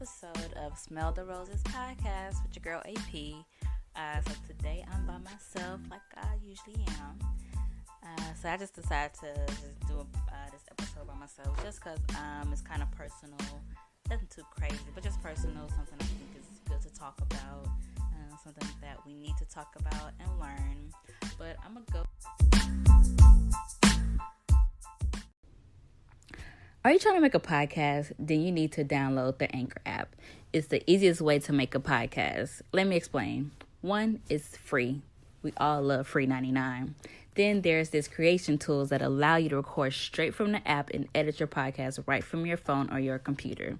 episode of Smell the Roses podcast with your girl AP. So today I'm by myself like I usually am. So I just decided to just do this episode by myself just because it's kind of personal. Nothing too crazy, but just personal. Something I think is good to talk about. Something that we need to talk about and learn. But I'm going to go. Are you trying to make a podcast? Then you need to download the Anchor app. It's the easiest way to make a podcast. Let me explain. One, it's free. We all love free 99. Then there's this creation tools that allow you to record straight from the app and edit your podcast right from your phone or your computer.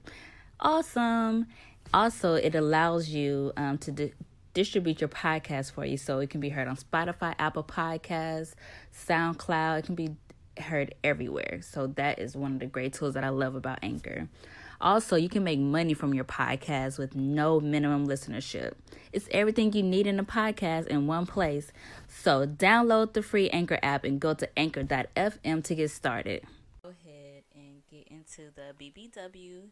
Awesome. Also, it allows you to distribute your podcast for you, so it can be heard on Spotify, Apple Podcasts, SoundCloud. It can be heard everywhere. So that is one of the great tools that I love about Anchor. Also, you can make money from your podcast with no minimum listenership. It's everything you need in a podcast in one place. So download the free Anchor app and go to anchor.fm to get started. Go ahead and get into the BBW.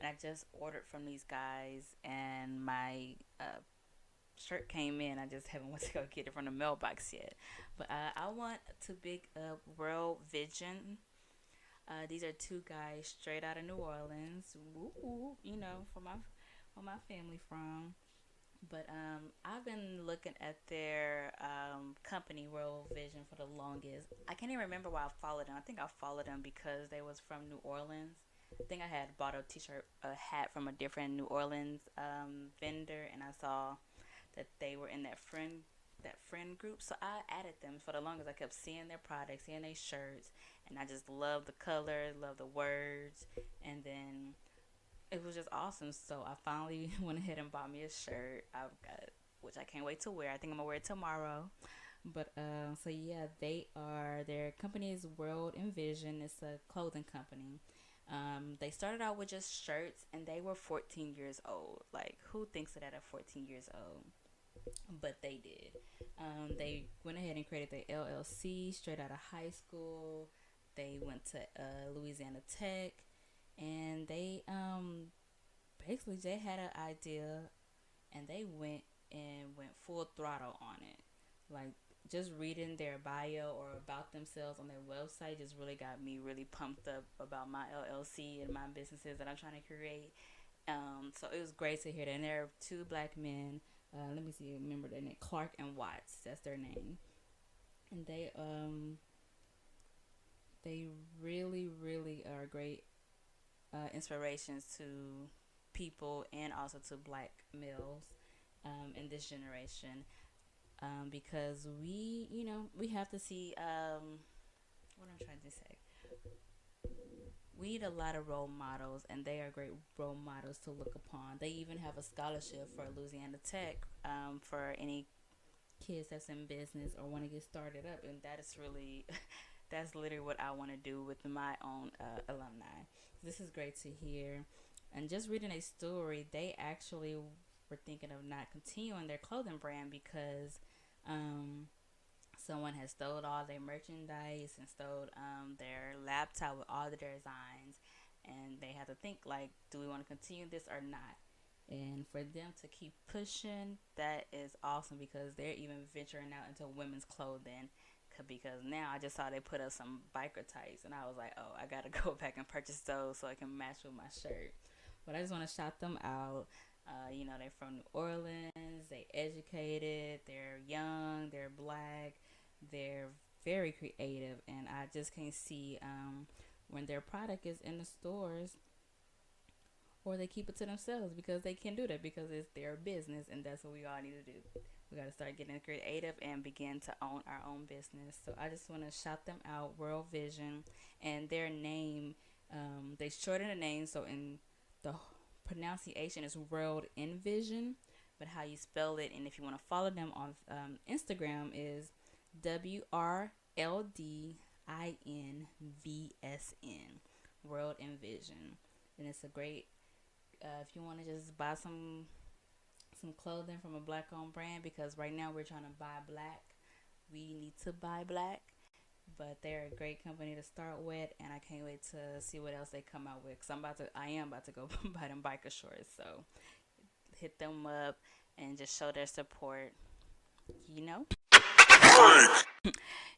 I just ordered from these guys, and my shirt came in. I just haven't went to go get it from the mailbox yet. But I want to big up World Vision. These are two guys straight out of New Orleans. Woo, where my family from. But I've been looking at their company, World Vision, for the longest. I can't even remember why I followed them. I think I followed them because they was from New Orleans. I think I had bought a hat from a different New Orleans vendor, and I saw that they were in that friend group. So I added them. For the longest, I kept seeing their products, seeing their shirts, and I just love the colors, love the words, and then it was just awesome. So I finally went ahead and bought me a shirt. I've got, which I can't wait to wear. I think I'm gonna wear it tomorrow. But so yeah, their company is WRLDINVSN. It's a clothing company. They started out with just shirts, and they were 14 years old. Like, who thinks of that at 14 years old? But they did. They went ahead and created their LLC straight out of high school. They went to Louisiana Tech, and they basically they had an idea, and they went full throttle on it. Like, just reading their bio or about themselves on their website just really got me really pumped up about my LLC and my businesses that I'm trying to create. So it was great to hear that. And there are two black men. Let me see. Remember their name, Clark and Watts. That's their name. And they really, really are great inspirations to people and also to black males in this generation. Because we have to see what I'm trying to say. We need a lot of role models, and they are great role models to look upon. They even have a scholarship for Louisiana Tech for any kids that's in business or want to get started up, and that is really that's literally what I want to do with my own alumni. This is great to hear. And just reading a story, they actually were thinking of not continuing their clothing brand because someone has stole all their merchandise and stole their laptop with all the designs, and they had to think, like, do we want to continue this or not? And for them to keep pushing, that is awesome, because they're even venturing out into women's clothing, because now I just saw they put up some biker tights, and I was like, oh, I gotta go back and purchase those so I can match with my shirt. But I just want to shout them out. They're from New Orleans, they educated, they're young, they're black, they're very creative, and I just can't see when their product is in the stores, or they keep it to themselves, because they can do that, because it's their business, and that's what we all need to do. We got to start getting creative and begin to own our own business. So I just want to shout them out, World Vision, and their name, they shortened the name, so in the pronunciation is WRLDINVSN, but how you spell it, and if you want to follow them on Instagram, is WRLDINVSN, WRLDINVSN. And it's a great if you want to just buy some clothing from a black owned brand, because right now we're trying to buy black. We need to buy black. But they're a great company to start with, and I can't wait to see what else they come out with. Cause I am about to go buy them biker shorts. So hit them up and just show their support. You know.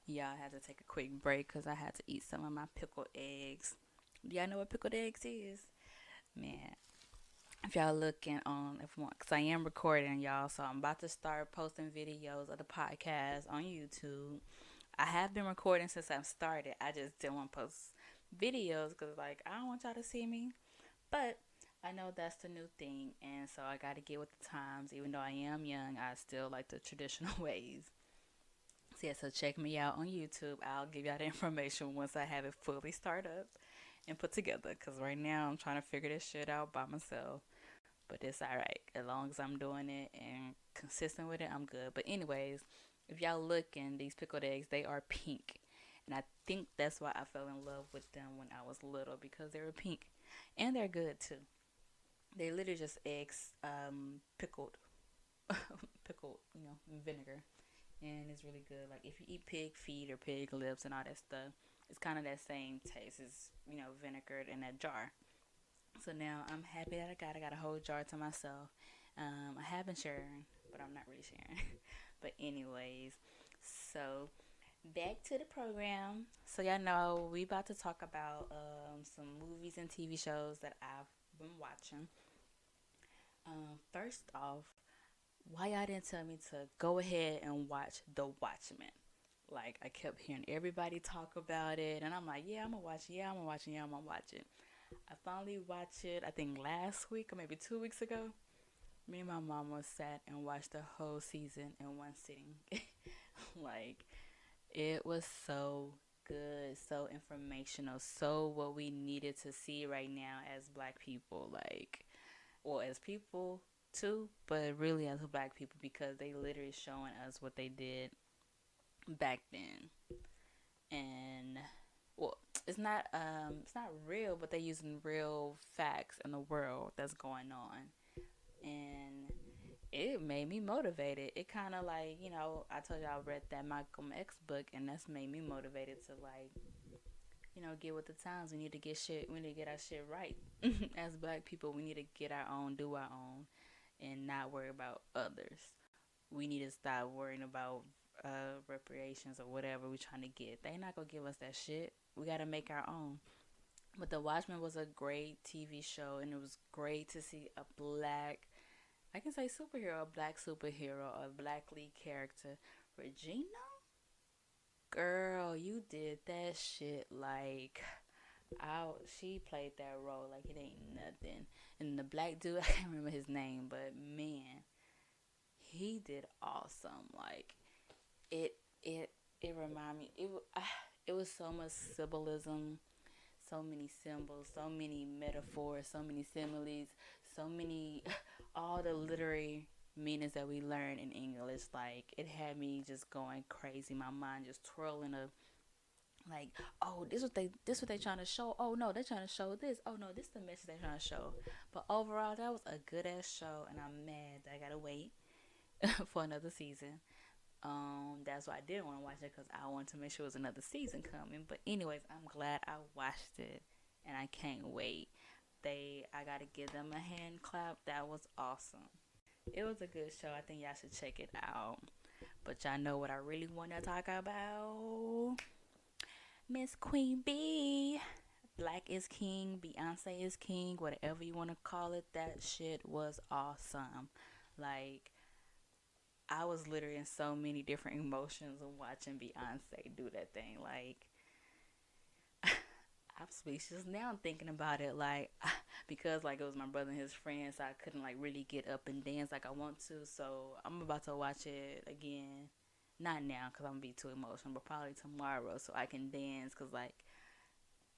Yeah, I had to take a quick break because I had to eat some of my pickled eggs. Do y'all know what pickled eggs is? Man, if y'all looking on, if because I am recording, y'all, so I'm about to start posting videos of the podcast on YouTube. I have been recording since I've started. I just didn't want to post videos because, like, I don't want y'all to see me. But I know that's the new thing, and so I got to get with the times. Even though I am young, I still like the traditional ways. So, yeah, so check me out on YouTube. I'll give y'all the information once I have it fully started up and put together. Because right now I'm trying to figure this shit out by myself. But it's alright. As long as I'm doing it and consistent with it, I'm good. But anyways, if y'all looking, these pickled eggs, they are pink. And I think that's why I fell in love with them when I was little, because they were pink. And they're good too. They literally just eggs pickled, pickled, vinegar. And it's really good. Like if you eat pig feet or pig lips and all that stuff, it's kind of that same taste. It's vinegared in that jar. So now I'm happy that I got a whole jar to myself. I have been sharing, but I'm not really sharing. But anyways, so back to the program. So y'all know we about to talk about some movies and TV shows that I've been watching. First off, why y'all didn't tell me to go ahead and watch The Watchmen? Like I kept hearing everybody talk about it, and I'm like, yeah, I'm gonna watch it. Yeah, I'm gonna watch it. Yeah, I'm gonna watch it. I finally watched it, I think last week or maybe 2 weeks ago. Me and my mama sat and watched the whole season in one sitting. Like, it was so good, so informational, so what we needed to see right now as black people. Like, well, as people too, but really as black people because they literally showing us what they did back then. And well, it's not real, but they're using real facts in the world that's going on. And it made me motivated. It kind of like, I told you I read that Malcolm X book, and that's made me motivated to like, get with the times. We need to get shit. We need to get our shit right. As black people, we need to get our own, do our own, and not worry about others. We need to stop worrying about reparations or whatever we're trying to get. They not gonna give us that shit. We gotta make our own. But The Watchmen was a great TV show, and it was great to see a black, I can say superhero, a black superhero, a black lead character. Regina? Girl, you did that shit like out. She played that role like it ain't nothing. And the black dude, I can't remember his name, but man, he did awesome. Like it, it reminded me. It was so much symbolism, so many symbols, so many metaphors, so many similes, so many all the literary meanings that we learn in English. Like it had me just going crazy, my mind just twirling of like, oh, this what they trying to show. Oh no, they're trying to show this. Oh no, this is the message they're trying to show. But overall, that was a good ass show, and I'm mad that I gotta wait for another season. That's why I didn't want to watch it because I wanted to make sure it was another season coming. But anyways, I'm glad I watched it, and I can't wait. I gotta give them a hand clap. That was awesome. It was a good show. I think y'all should check it out. But y'all know what I really want to talk about? Miss Queen B. Black is king, Beyonce is king, whatever you want to call it. That shit was awesome. Like, I was literally in so many different emotions of watching Beyonce do that thing. Like, I'm speechless now. I'm thinking about it, like, because like it was my brother and his friends, so I couldn't like really get up and dance like I want to. So I'm about to watch it again. Not now, cause I'm gonna be too emotional, but probably tomorrow, so I can dance. Cause like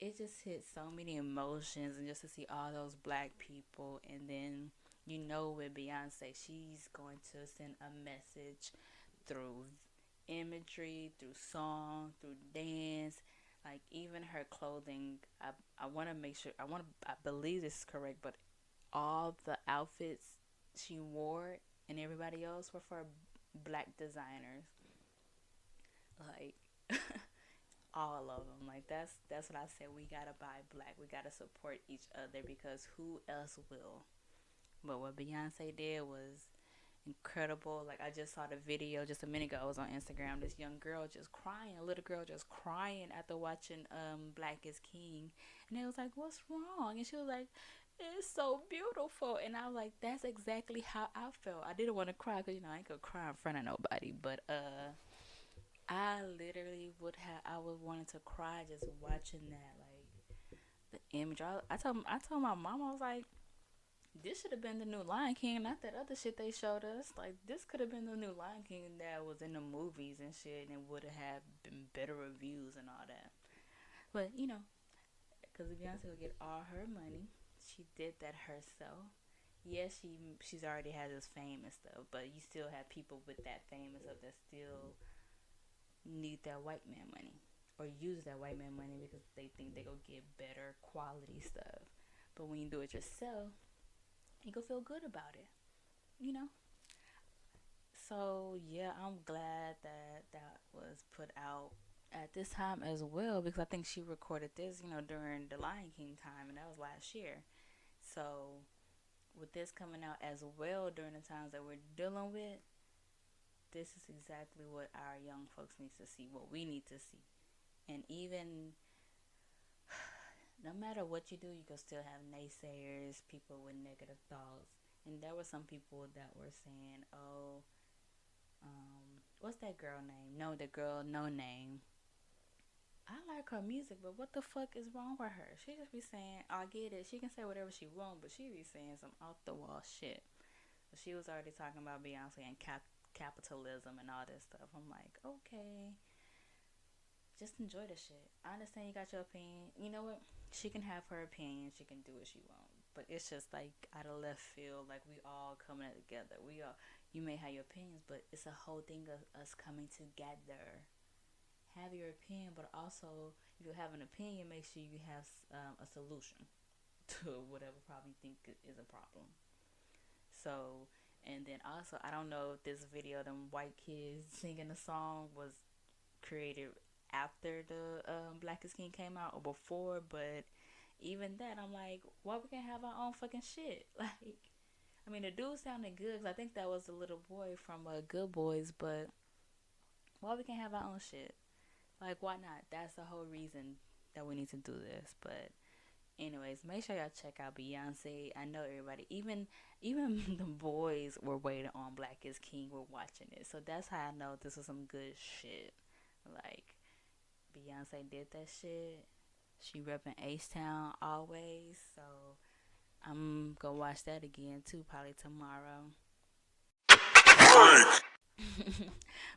it just hit so many emotions, and just to see all those black people, and then with Beyonce, she's going to send a message through imagery, through song, through dance, like even her clothing. I want to make sure I believe this is correct, but all the outfits she wore and everybody else were for black designers. Like all of them. Like that's what I said. We gotta buy black. We gotta support each other because who else will? But what Beyonce did was incredible. Like I just saw the video just a minute ago. I was on Instagram. This young girl just crying, a little girl just crying after watching Black is King, and it was like, "What's wrong?" And she was like, "It's so beautiful." And I was like, "That's exactly how I felt." I didn't want to cry because I ain't gonna cry in front of nobody, but I literally I would wanted to cry just watching that, like the image. I told my mom, I was like, this should have been the new Lion King, not that other shit they showed us. Like this could have been the new Lion King that was in the movies and shit, and it would have been better reviews and all that. But because Beyonce will get all her money, she did that herself. Yes, she's already had this fame and stuff, but you still have people with that fame and stuff that still need that white man money or use that white man money because they think they go get better quality stuff. But when you do it yourself, you go feel good about it, you know. So yeah, I'm glad that that was put out at this time as well because I think she recorded this, during the Lion King time, and that was last year. So with this coming out as well during the times that we're dealing with, this is exactly what our young folks need to see, what we need to see. And even no matter what you do, you can still have naysayers, people with negative thoughts. And there were some people that were saying, "Oh, what's that girl name? No, the girl, no name. I like her music, but what the fuck is wrong with her? She just be saying, I get it. She can say whatever she wants, but she be saying some off the wall shit." But she was already talking about Beyonce and capitalism and all this stuff. I'm like, okay, just enjoy the shit. I understand you got your opinion. You know what? She can have her opinion. She can do what she wants. But it's just like out of left field. Like we all coming together. You may have your opinions, but it's a whole thing of us coming together. Have your opinion, but also if you have an opinion, make sure you have a solution to whatever problem you think is a problem. So, and then also, I don't know if this video, them white kids singing the song, was created after the Black is King came out or before, but even that, I'm like, why we can't have our own fucking shit? Like, I mean, the dude sounded good because I think that was the little boy from Good Boys, but why we can't have our own shit? Like, why not? That's the whole reason that we need to do this. But anyways, make sure y'all check out Beyonce. I know everybody, even the boys were waiting on Black is King. Were watching it, so that's how I know this was some good shit. Like Beyonce did that shit. She repping H Town always. So I'm gonna watch that again too, probably tomorrow.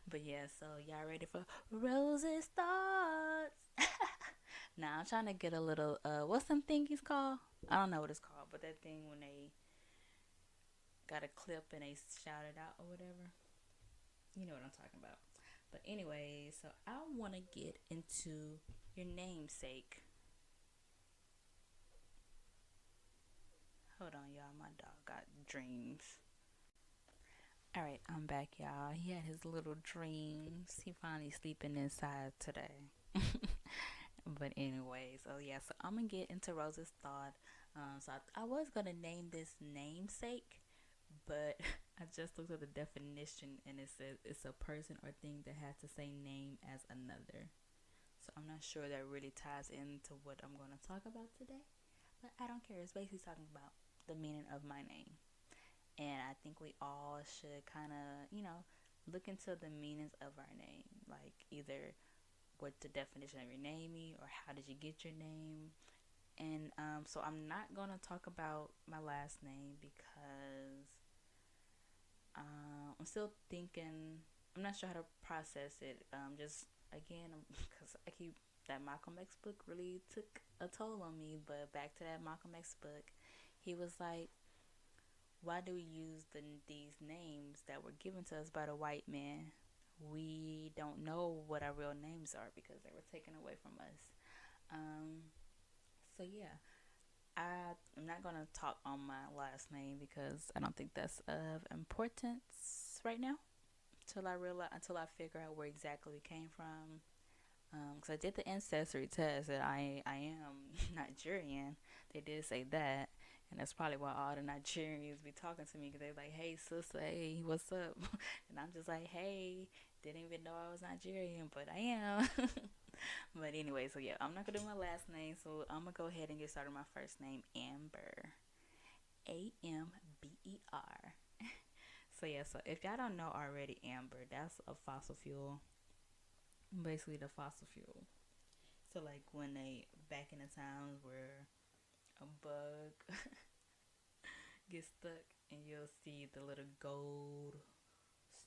But yeah, so y'all ready for Rose's thoughts? Now I'm trying to get a little what's them thingies called? I don't know what it's called, but that thing when they got a clip and they shout it out or whatever. You know what I'm talking about. But anyway, so I want to get into your namesake. Hold on, y'all. My dog got dreams. Alright, I'm back, y'all. He had his little dreams. He finally sleeping inside today. But anyway, so yeah, so I'm gonna get into Rose's thought. So I was gonna name this namesake, but I just looked at the definition and it says it's a person or thing that has the same name as another. So I'm not sure that really ties into what I'm gonna talk about today, but I don't care. It's basically talking about the meaning of my name. And I think we all should kind of, look into the meanings of our name. Like either what the definition of your name is or how did you get your name. And so I'm not going to talk about my last name because I'm still thinking. I'm not sure how to process it. Just again, because I keep that Malcolm X book really took a toll on me. But back to that Malcolm X book, he was like, why do we use these names that were given to us by the white man? We don't know what our real names are because they were taken away from us. So yeah, I'm not gonna talk on my last name because I don't think that's of importance right now. Until I figure out where exactly it came from. Because I did the ancestry test that I am Nigerian. They did say that, and that's probably why all the Nigerians be talking to me because they're like, "Hey, sister, hey, what's up?" And I'm just like, "Hey, didn't even know I was Nigerian, but I am." But anyway, so yeah, I'm not gonna do my last name, so I'm gonna go ahead and get started with my first name, Amber, Amber. So yeah, so if y'all don't know already, amber, that's a fossil fuel. Basically the fossil fuel. So like when they back in the times where a bug gets stuck and you'll see the little gold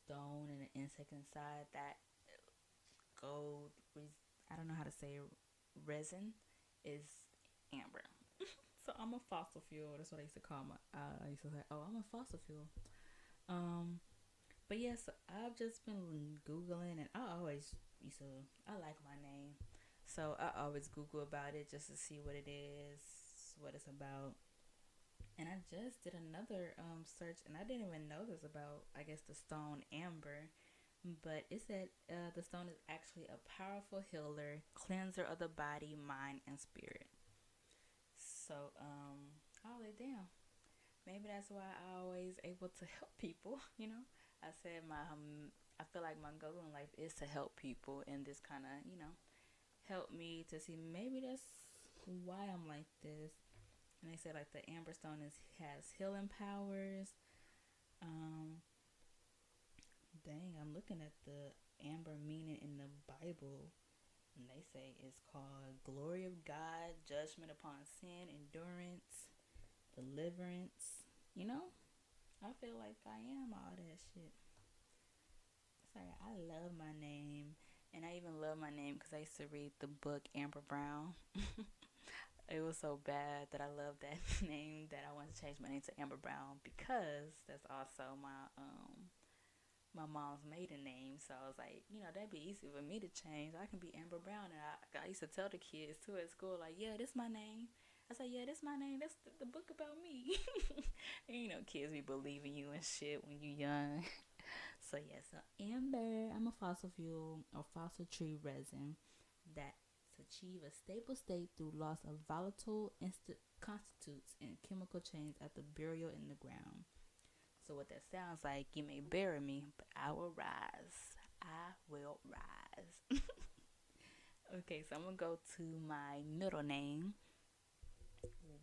stone and the insect inside, that gold I don't know how to say resin is amber. So I'm a fossil fuel. That's what I used to call my I used to say, oh, I'm a fossil fuel. Um But yes, I've just been Googling, and I like my name. So I always Google about it just to see what it is, what it's about. And I just did another search, and I didn't even know this about, I guess, the stone amber. But it said the stone is actually a powerful healer, cleanser of the body, mind, and spirit. So, I was like, damn, maybe that's why I always able to help people, you know. I said I feel like my goal in life is to help people and this kind of, help me to see maybe that's why I'm like this. And they said like the amber stone has healing powers. Um Dang, I'm looking at the amber meaning in the Bible. And they say it's called glory of God, judgment upon sin, endurance, deliverance. You know? I feel like I am all that shit. Sorry, I love my name. And I even love my name because I used to read the book Amber Brown. It was so bad that I loved that name that I wanted to change my name to Amber Brown because that's also my mom's maiden name. So I was like, that'd be easy for me to change. I can be Amber Brown. And I used to tell the kids too at school, like, yeah, this my name. I said, yeah, this my name. That's the book about me. And kids be believing you and shit when you young. So yeah, so amber, I'm a fossil fuel or fossil tree resin that achieve a stable state through loss of volatile constitutes and chemical chains after burial in the ground. So what that sounds like, you may bury me, but I will rise. I will rise. Okay, so I'm gonna go to my middle name,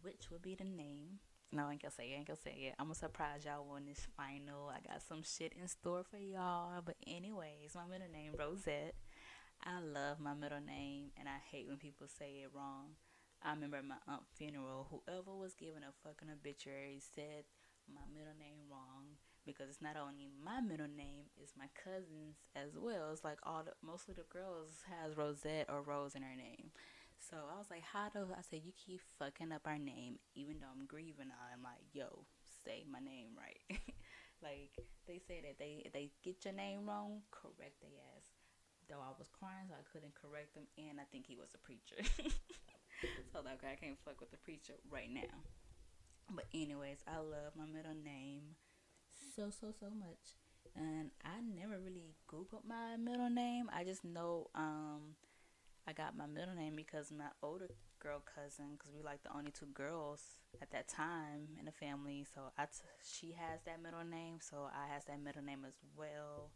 which would be the name. No, I ain't gonna say it. I'm gonna surprise y'all when it's final. I got some shit in store for y'all. But anyways, my middle name, Rosette. I love my middle name, and I hate when people say it wrong. I remember at my aunt's funeral, whoever was giving a fucking obituary said my middle name wrong because it's not only my middle name, it's my cousin's as well. It's like mostly the girls has Rosette or Rose in her name. So I was like, I said, you keep fucking up our name, even though I'm grieving. I'm like, yo, say my name right. Like, they say that they get your name wrong, correct their ass. Though I was crying, so I couldn't correct him, and I think he was a preacher. So like, I can't fuck with the preacher right now. But anyways, I love my middle name so much. And I never really Googled my middle name. I just know I got my middle name because my older girl cousin, because we like the only two girls at that time in the family, so she has that middle name, so I has that middle name as well.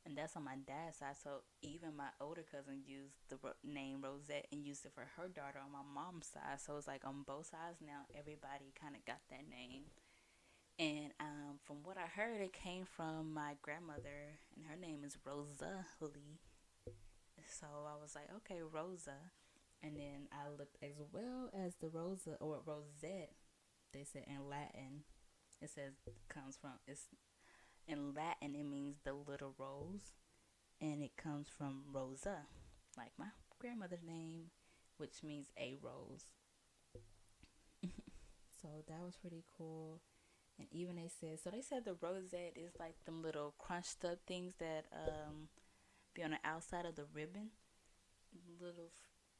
And that's on my dad's side. So even my older cousin used the name Rosette and used it for her daughter on my mom's side. So it's like on both sides now, everybody kind of got that name. And from what I heard, it came from my grandmother, and her name is Rosa Lee. So I was like, okay, Rosa. And then I looked as well as the Rosa or Rosette. They said in Latin, it says comes from it's in Latin it means the little rose, and it comes from Rosa, like my grandmother's name, which means a rose. So that was pretty cool. And even they said the rosette is like them little crunched up things that be on the outside of the ribbon, little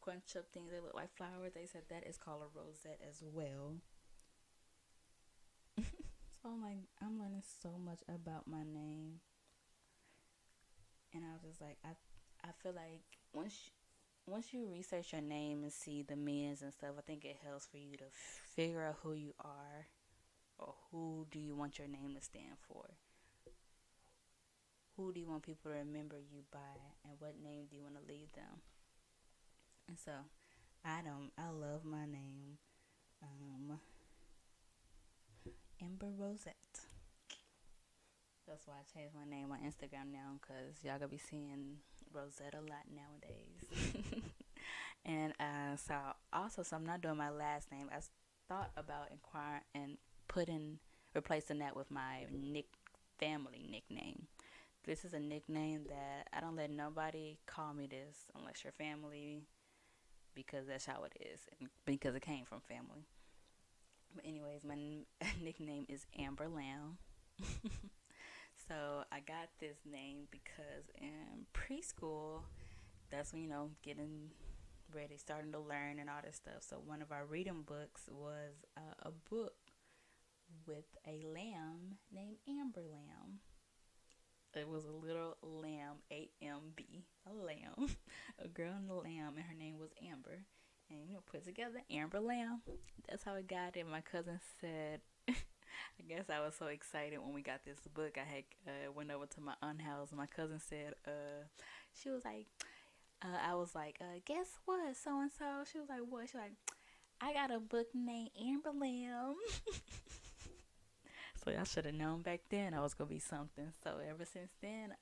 crunch up things that look like flowers. They said that is called a rosette as well. So I'm learning so much about my name, and I was just like, I I feel like once you research your name and see the meanings and stuff, I think it helps for you to figure out who you are, or who do you want your name to stand for. Who do you want people to remember you by, and what name do you want to leave them? And so, I love my name, Amber Rosette. That's why I changed my name on Instagram now, because y'all gonna be seeing Rosette a lot nowadays. And so I'm not doing my last name. I thought about inquiring and replacing that with my family nickname. This is a nickname that I don't let nobody call me this unless you're family, because that's how it is, and because it came from family. But anyways, my nickname is Amber Lamb. So I got this name because in preschool, that's when, getting ready, starting to learn and all this stuff. So one of our reading books was a book with a lamb named Amber Lamb. It was a little lamb, A-M-B, a lamb, a girl and a lamb, and her name was Amber. And put together Amber Lamb. That's how it got it. My cousin said, I guess I was so excited when we got this book. I had went over to my aunt's house. My cousin said, she was like, I was like, guess what, so and so. She was like, what? She was like, I got a book named Amber Lamb. So I should have known back then I was gonna be something. So ever since then,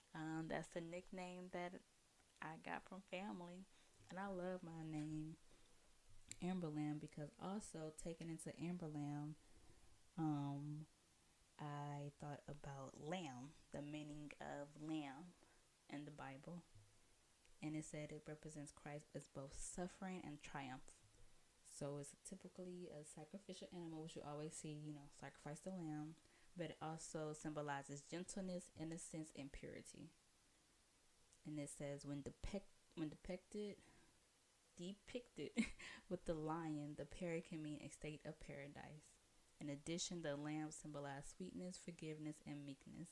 that's the nickname that I got from family, and I love my name, Amber Lamb, because also taken into Amber Lamb, I thought about lamb, the meaning of lamb in the Bible, and it said it represents Christ as both suffering and triumph. So it's typically a sacrificial animal, which you always see, sacrifice the lamb, but it also symbolizes gentleness, innocence, and purity. And it says when depicted with the lion, the pair can mean a state of paradise. In addition, the lamb symbolizes sweetness, forgiveness, and meekness.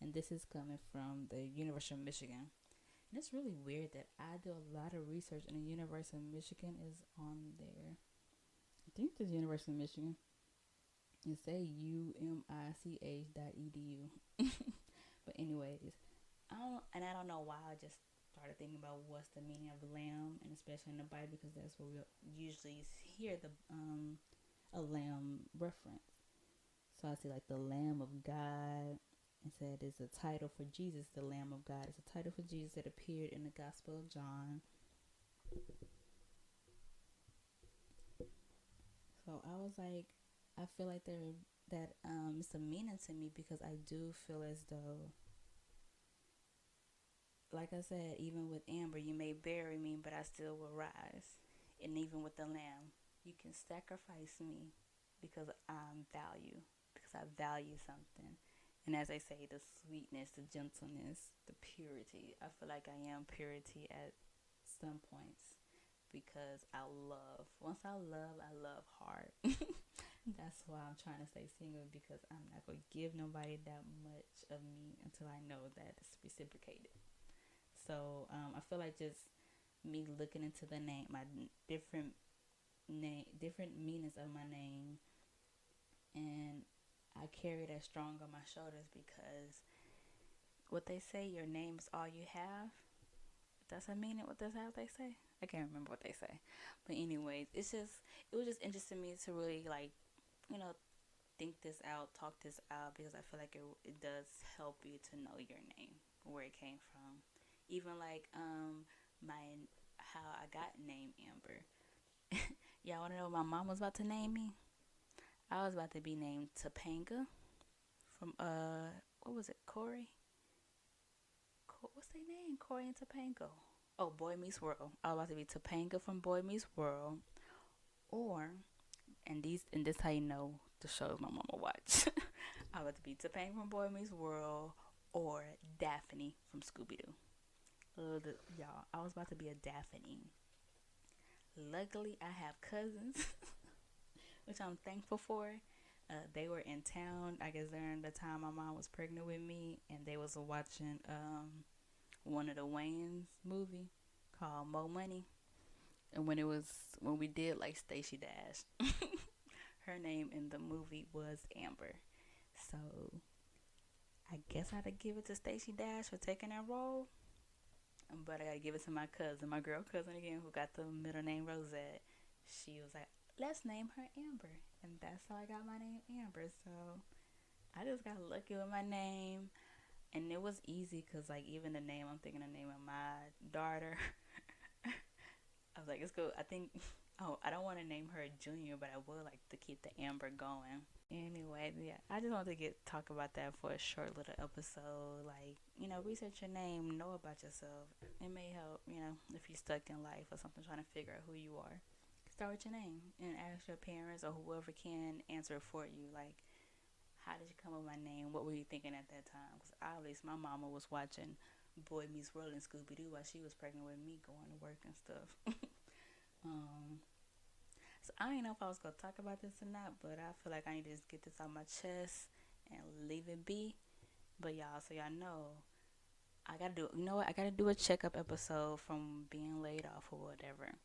And this is coming from the University of Michigan. And it's really weird that I do a lot of research and the University of Michigan is on there. I think it's University of Michigan. It say umich.edu. But anyways, I don't know why I just started thinking about what's the meaning of lamb, and especially in the Bible, because that's where we usually hear the a lamb reference. So I see like the Lamb of God. It said it's a title for Jesus, the Lamb of God. It's a title for Jesus that appeared in the Gospel of John. So I was like, I feel like it's a meaning to me, because I do feel as though, like I said, even with Amber, you may bury me, but I still will rise. And even with the lamb, you can sacrifice me because I value something. And as I say, the sweetness, the gentleness, the purity. I feel like I am purity at some points, because once I love hard. That's why I'm trying to stay single, because I'm not going to give nobody that much of me until I know that it's reciprocated. So I feel like just me looking into the name, my different meanings of my name, and I carry that strong on my shoulders, because what they say, your name is all you have. Does that mean it? What does how they say? I can't remember what they say. But anyways, it was just interesting to me to really think this out, talk this out, because I feel like it does help you to know your name, where it came from. Even like how I got named Amber. Y'all want to know what my mom was about to name me? I was about to be named Topanga from what was it, Corey? What's their name? Corey and Topanga. Oh, Boy Meets World. I was about to be Topanga from Boy Meets World, or and this how you know the shows my mama watch. I was about to be Topanga from Boy Meets World, or Daphne from Scooby Doo. Y'all, I was about to be a Daphne. Luckily, I have cousins, which I'm thankful for. They were in town, I guess, during the time my mom was pregnant with me, and they was watching one of the Wayans movie called Mo Money. And when we did like Stacey Dash, her name in the movie was Amber. So I guess I had to give it to Stacey Dash for taking that role. But I gotta give it to my cousin, my girl cousin again, who got the middle name Rosette. She was like, let's name her Amber. And that's how I got my name Amber. So I just got lucky with my name. And it was easy because, like, even the name, I'm thinking the name of my daughter. I was like, it's cool. I think, oh, I don't want to name her Junior, but I would like to keep the Amber going. Anyway, yeah, I just wanted to talk about that for a short little episode. Like, research your name, know about yourself. It may help, if you're stuck in life or something, trying to figure out who you are. Start with your name and ask your parents or whoever can answer it for you. Like, how did you come up with my name? What were you thinking at that time? Because at least my mama was watching Boy Meets World and Scooby-Doo while she was pregnant with me going to work and stuff. So I don't know if I was going to talk about this or not, but I feel like I need to just get this off my chest and leave it be. But y'all, so y'all know, I got to do a checkup episode from being laid off or whatever.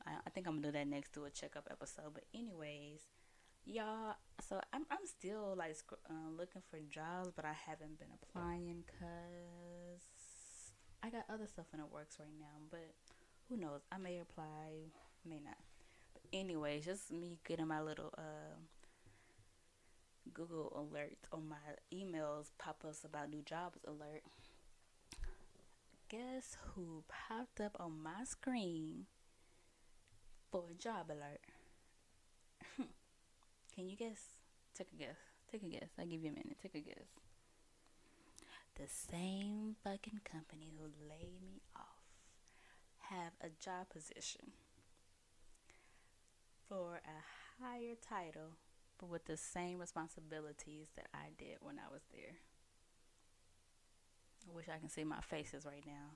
I think I'm going to do that next, do a checkup episode. But anyways, y'all, so I'm still like looking for jobs, but I haven't been applying because I got other stuff in the works right now. But who knows? I may apply, may not. But anyways, just me getting my little Google alert on my emails pop-ups about new jobs alert. Guess who popped up on my screen for a job alert? Can you guess? Take a guess. Take a guess. I'll give you a minute. Take a guess. The same fucking company who laid me off have a job position for a higher title, but with the same responsibilities that I did when I was there. I wish I can see my faces right now.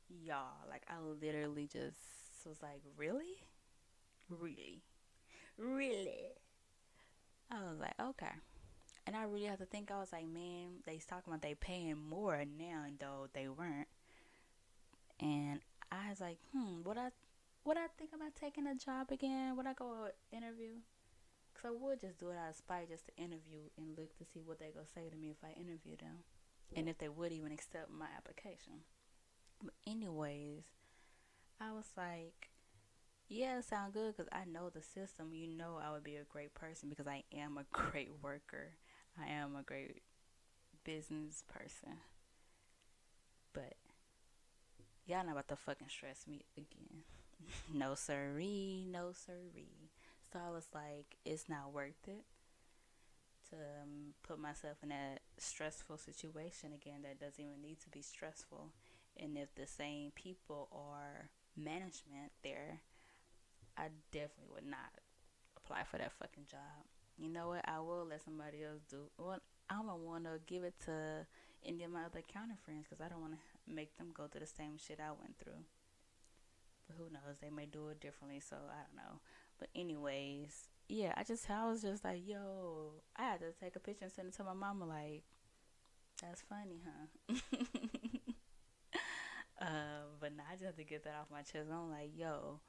Y'all, like, I literally just was like, really? Really? Really? I was like, okay. And I really had to think, I was like, man, they talking about they paying more now, though they weren't. And I was like, would I think about taking a job again? Would I go interview? Because I would just do it out of spite, just to interview and look to see what they going to say to me if I interview them. And if they would even accept my application. But anyways, I was like, yeah, it sounds good because I know the system. I would be a great person because I am a great worker. I am a great business person. But y'all not about to fucking stress me again. No siree, no siree. So I was like, it's not worth it to put myself in that stressful situation again that doesn't even need to be stressful. And if the same people are management there, I definitely would not apply for that fucking job. You know what? I will let somebody else do. Well, I don't want to give it to any of my other accounting friends because I don't want to make them go through the same shit I went through. But who knows? They may do it differently, so I don't know. But anyways, yeah, I was just like, yo, I had to take a picture and send it to my mama. Like, that's funny, huh? But now I just have to get that off my chest. I'm like, yo,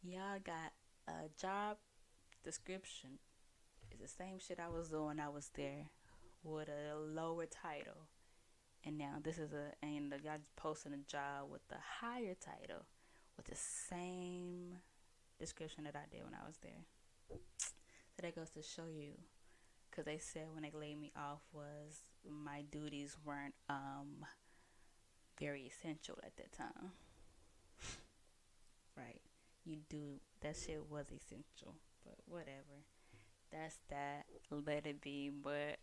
y'all got a job description. It's the same shit I was doing. I was there with a lower title, and now this is and y'all posting a job with the higher title with the same description that I did when I was there. So that goes to show you, because they said when they laid me off was my duties weren't very essential at that time. Right. That shit was essential, but whatever. That's that. Let it be. But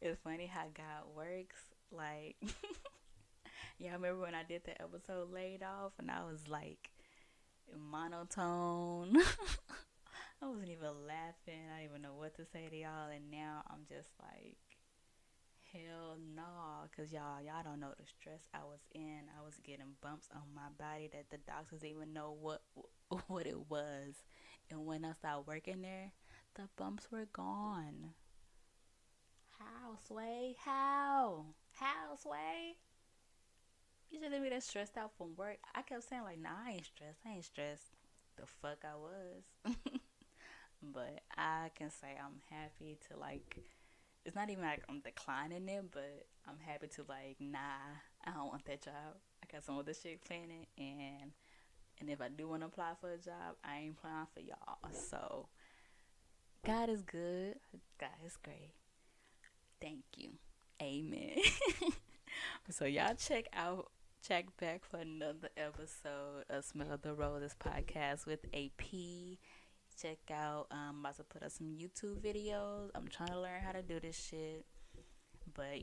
it's funny how God works. Like, yeah, I remember when I did the episode Laid Off and I was like monotone. I wasn't even laughing. I didn't even know what to say to y'all. And now I'm just like, hell no, because y'all don't know the stress I was in. I was getting bumps on my body that the doctors didn't even know what it was. And when I started working there, the bumps were gone. How, Sway? How, Sway? Usually we that stressed out from work. I kept saying like, nah, I ain't stressed. I ain't stressed. The fuck I was. But I can say I'm happy to like. It's not even like I'm declining it, but I'm happy to like, nah, I don't want that job. I got some other shit planning, and if I do want to apply for a job, I ain't applying for y'all. So God is good. God is great. Thank you. Amen. So y'all check back for another episode of Smell the Roses podcast with AP. Check out, I'm about to put up some YouTube videos. I'm trying to learn how to do this shit. But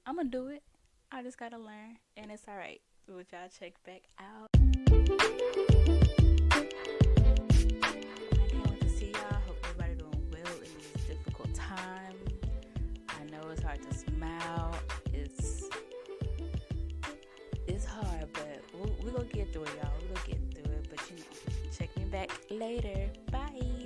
I'm gonna do it. I just gotta learn, and it's alright. Would y'all check back out? I can't wait to see y'all. Hope everybody doing well in this difficult time. I know it's hard to smile. It's hard, but we're gonna get through it, y'all. We're gonna get through it. But check me back later. Bye.